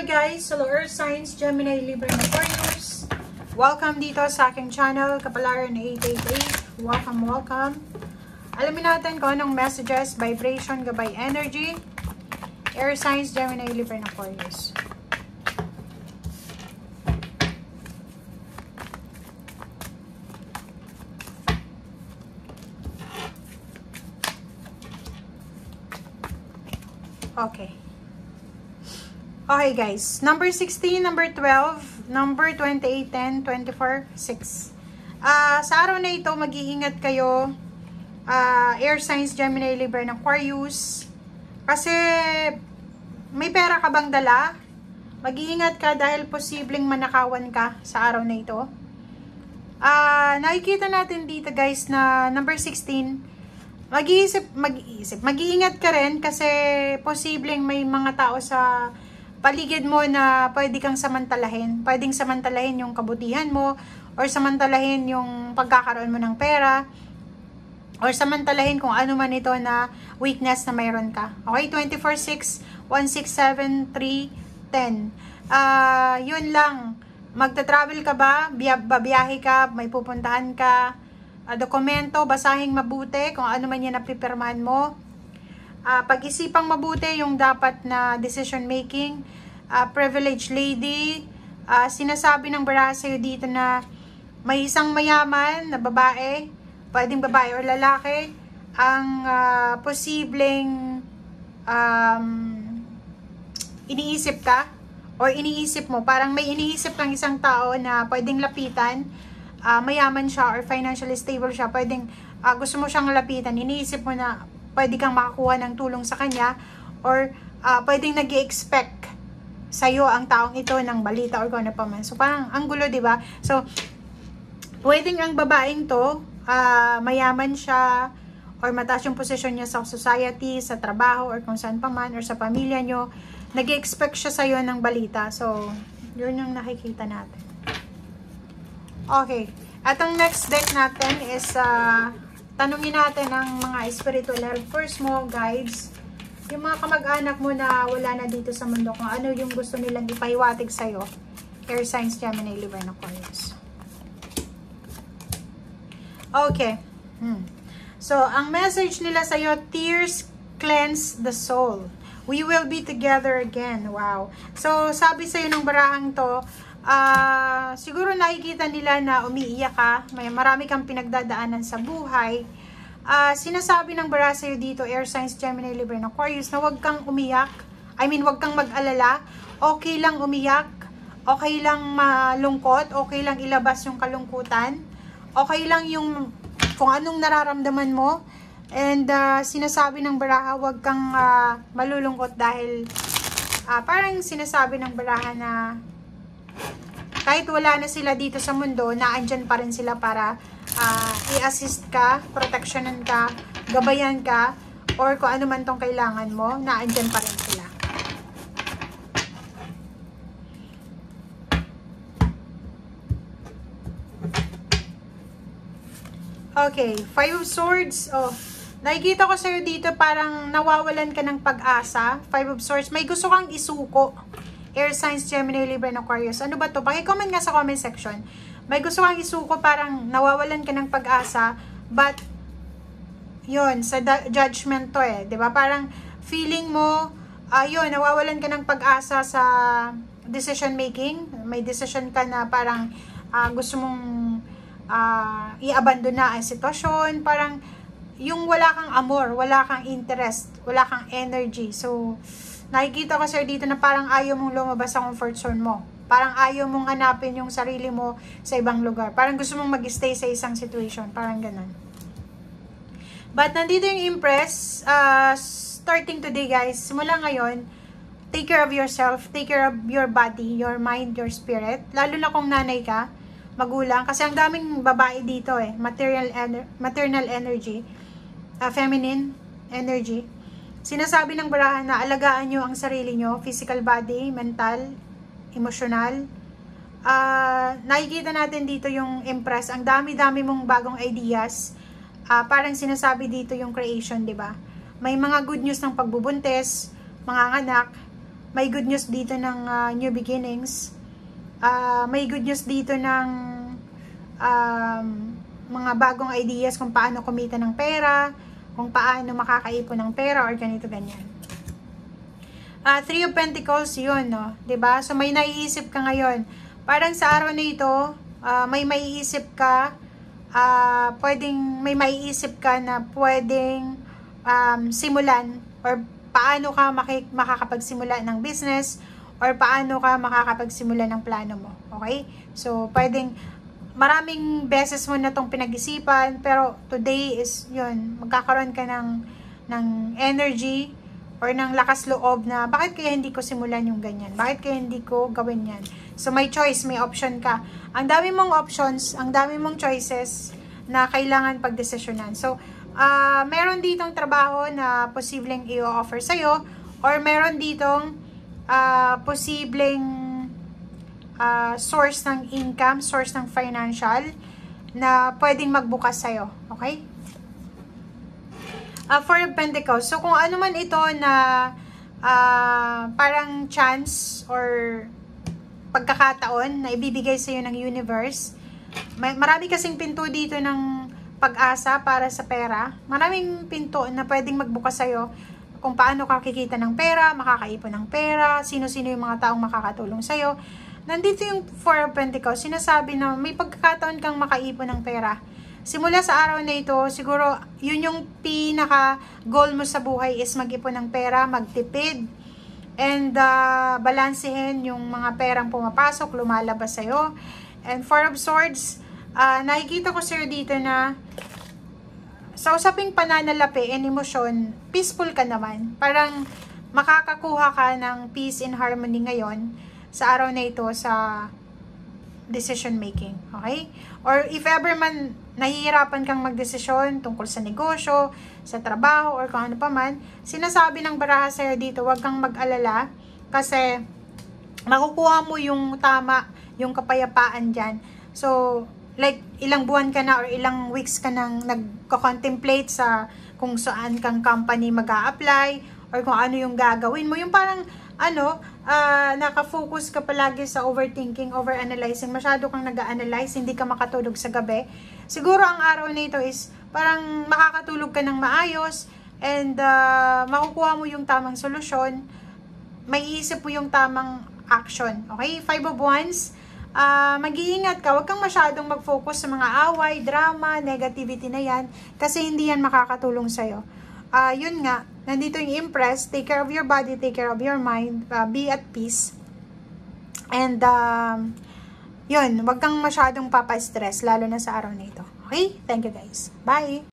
Hi guys! Hello Earth Signs, Gemini, Libra, and Aquarius. Welcome dito sa aking channel, Kapalaran 888. Welcome, welcome. Alamin natin kung anong messages, vibration, gabay, energy. Air Signs, Gemini, Libra, and Aquarius. Okay. Okay guys, number 16, number 12, number 28, 10, 24, 6. Sa araw na ito, mag-iingat kayo, Air Signs, Gemini, Libra, and Aquarius. Kasi may pera ka bang dala? Mag-iingat ka dahil posibleng manakawan ka sa araw na ito. Nakikita natin dito guys na number 16, mag-iingat ka rin kasi posibleng may mga tao sa paligid mo na pwede kang samantalahin. Pwedeng samantalahin yung kabutihan mo or samantalahin yung pagkakaroon mo ng pera or samantalahin kung ano man ito na weakness na mayroon ka. Okay, 24, 6, 1, 6, 7, 3, 10. Yun lang. Magta-travel ka ba? Babiyahe ka? May pupuntahan ka? Dokumento, basahing mabuti kung ano man yan na pipirmahan mo. Pag-isipang mabuti yung dapat na decision making. Privileged lady, sinasabi ng baraha sa'yo dito na may isang mayaman na babae, pwedeng babae o lalaki, ang posibleng iniisip ka or iniisip mo, parang may iniisip kang isang tao na pwedeng lapitan, mayaman siya or financially stable siya, pwedeng gusto mo siyang lapitan, iniisip mo na pwede kang makakuha ng tulong sa kanya or pwedeng nag-i-expect sa'yo ang taong ito ng balita or kung ano pa man. So parang ang gulo, di ba? So pwedeng ang babaeng to mayaman siya or mataas yung posisyon niya sa society, sa trabaho or kung saan pa man or sa pamilya nyo, nag-i-expect siya sa'yo ng balita. So yun yung nakikita natin. Okay, at ang next deck natin is tanungin natin ang mga spiritual helpers mo, guides, yung mga kamag-anak mo na wala na dito sa mundo, kung ano yung gusto nilang ipahiwatig sa'yo. Air Signs, Gemini, Libra, and Aquarius. Okay. So, ang message nila sa'yo, tears cleanse the soul. We will be together again. Wow. So, sabi sa'yo ng barahang to, siguro nakikita nila na umiiyak ka, marami kang pinagdadaanan sa buhay. Sinasabi ng baraha sa'yo dito, Air Signs, Gemini, Libra, and Aquarius, na huwag kang umiyak. I mean, huwag kang mag-alala. Okay lang umiyak. Okay lang malungkot. Okay lang ilabas yung kalungkutan. Okay lang yung kung anong nararamdaman mo. And sinasabi ng baraha, huwag kang malulungkot dahil parang sinasabi ng baraha na kahit wala na sila dito sa mundo, naandyan pa rin sila para i-assist ka, proteksyonan ka, gabayan ka, or kung ano man tong kailangan mo, naandyan pa rin sila. Okay, Five of Swords. Oh, nakikita ko sa'yo dito parang nawawalan ka ng pag-asa. Five of Swords. May gusto kang isuko. Air Signs, Gemini, Libra, and Aquarius. Ano ba to? Paki-comment nga sa comment section. May gusto kang isuko, parang nawawalan ka ng pag-asa, but yun, sa judgment to eh. Diba? Parang feeling mo, yun, nawawalan ka ng pag-asa sa decision making. May decision ka na parang gusto mong i-abandon na ang sitwasyon. Parang yung wala kang amor, wala kang interest, wala kang energy. So, nakikita ko sir dito na parang ayaw mong lumabas sa comfort zone mo. Parang ayaw mong hanapin yung sarili mo sa ibang lugar. Parang gusto mong mag-stay sa isang situation. Parang ganun. But nandito yung Empress. Starting today guys, simula ngayon, take care of yourself. Take care of your body, your mind, your spirit. Lalo na kung nanay ka, magulang. Kasi ang daming babae dito eh. Maternal energy. Feminine energy. Sinasabi ng baraha na alagaan nyo ang sarili nyo, physical body, mental, emosyonal. Nakikita natin dito yung Empress. Ang dami-dami mong bagong ideas. Parang sinasabi dito yung creation, di ba? May mga good news ng pagbubuntis, mga anak, may good news dito ng new beginnings. May good news dito ng mga bagong ideas kung paano kumita ng pera, kung paano makakaipon ng pera, or ganito, ganyan. Three of Pentacles, yun, no? 'Di ba? So, may naiisip ka ngayon. Parang sa araw na ito, may maiisip ka, may maiisip ka na pwedeng simulan, or paano ka makakapagsimula ng business, or paano ka makakapagsimula ng plano mo. Okay? So, pwedeng maraming beses mo na itong pinag-isipan, pero today is, yun, magkakaroon ka ng energy, or ng lakas loob na, bakit kaya hindi ko simulan yung ganyan? Bakit kaya hindi ko gawin yan? So, may choice, may option ka. Ang dami mong options, ang dami mong choices na kailangan pagdesisyonan. So, meron ditong trabaho na posibleng i-offer sa'yo, or meron ditong posibleng source ng income, source ng financial, na pwedeng magbukas sa'yo. Okay? Four of Pentacles. So, kung ano man ito na parang chance or pagkakataon na ibibigay sa iyo ng universe, marami kasing pinto dito ng pag-asa para sa pera. Maraming pinto na pwedeng magbukas sa iyo kung paano ka kikita ng pera, makakaipon ng pera, sino-sino yung mga taong makakatulong sa iyo. Nandito yung Four of Pentacles, sinasabi na may pagkakataon kang makaipon ng pera. Simula sa araw na ito, siguro yun yung pinaka-goal mo sa buhay is mag-ipon ng pera, magtipid, and balansehin yung mga perang pumapasok, lumalabas sa'yo. And Four of Swords, nakikita ko sa'yo dito na sa usaping pananalapi and emosyon, peaceful ka naman. Parang makakakuha ka ng peace and harmony ngayon sa araw na ito sa decision making. Okay? Or if ever man nahihirapan kang magdesisyon tungkol sa negosyo, sa trabaho, or kung ano pa man, sinasabi ng baraha sa'yo dito, huwag kang mag-alala kasi makukuha mo yung tama, yung kapayapaan dyan. So, like, ilang buwan ka na or ilang weeks ka nang nagko-contemplate sa kung saan kang company mag-a-apply or kung ano yung gagawin mo. Yung parang, nakafocus ka palagi sa overthinking, overanalyzing, masyado kang nag-a-analyze, hindi ka makatulog sa gabi. Siguro ang araw na ito is parang makakatulog ka ng maayos and makukuha mo yung tamang solusyon, may iisip mo yung tamang action. Okay? Five of Wands, mag-iingat ka, huwag kang masyadong mag-focus sa mga away, drama, negativity na yan, kasi hindi yan makakatulong sa'yo. Yun nga, nandito yung Empress, take care of your body, take care of your mind, be at peace. And, yun, wag kang masyadong papa-stress, lalo na sa araw na ito. Okay? Thank you guys. Bye!